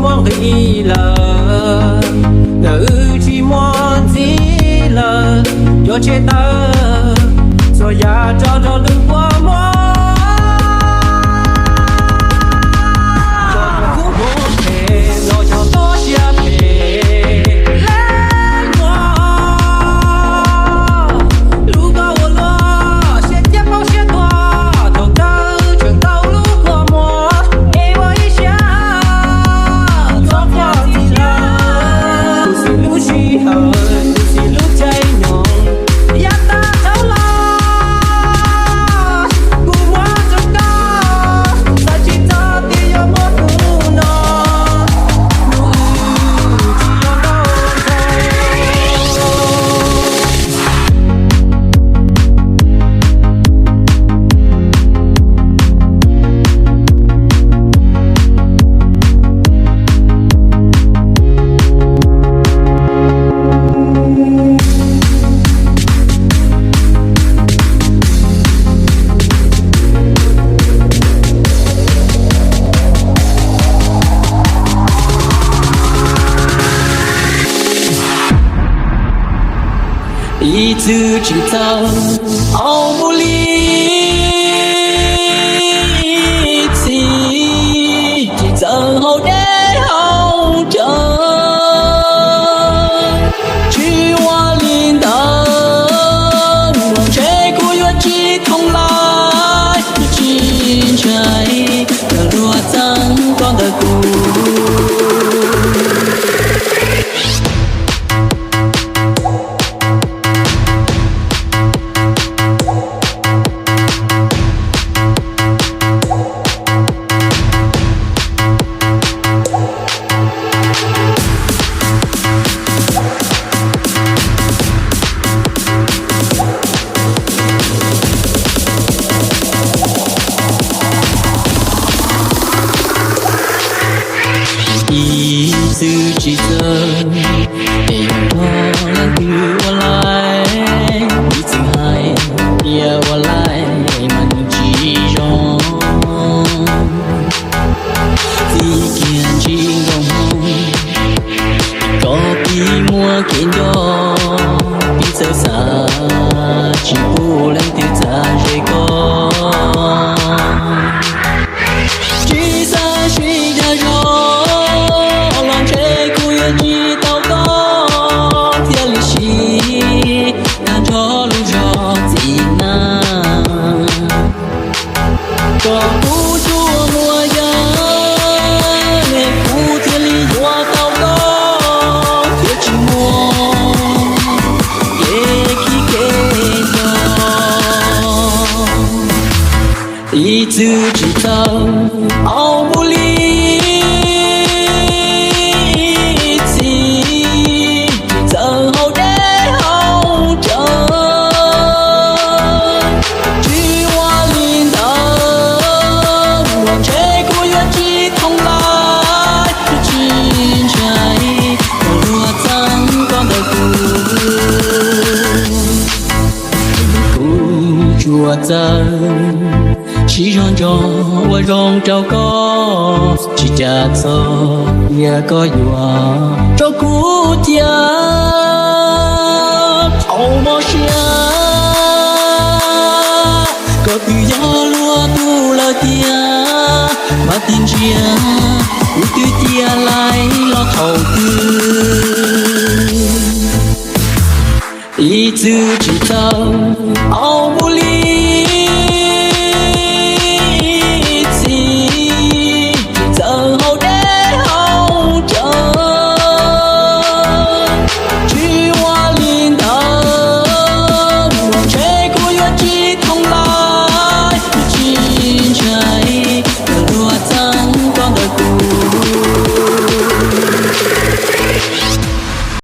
望黑了，那寂寞极了，有觉得做呀照着灯光幕。一直知道毫无力气，只曾后的后者，去瓦林的往谁苦愿起同来，青春的落zan光的骨。一次记得，没有我来对我来，一次爱也我来，满其中，自见情动，个比莫见到，彼此撒，只不能对在谁个，只在谁的肉。你祷告，天里西，看着路上艰难，抓不住模样，连苦天里我祷告，别寂寞，别去给走，一直知道毫无力。我在西装中，我容照高，去家走也个远，照顾家，头毛下，个比要落肚了爹，马丁家，我对爹来了好的，一直知道。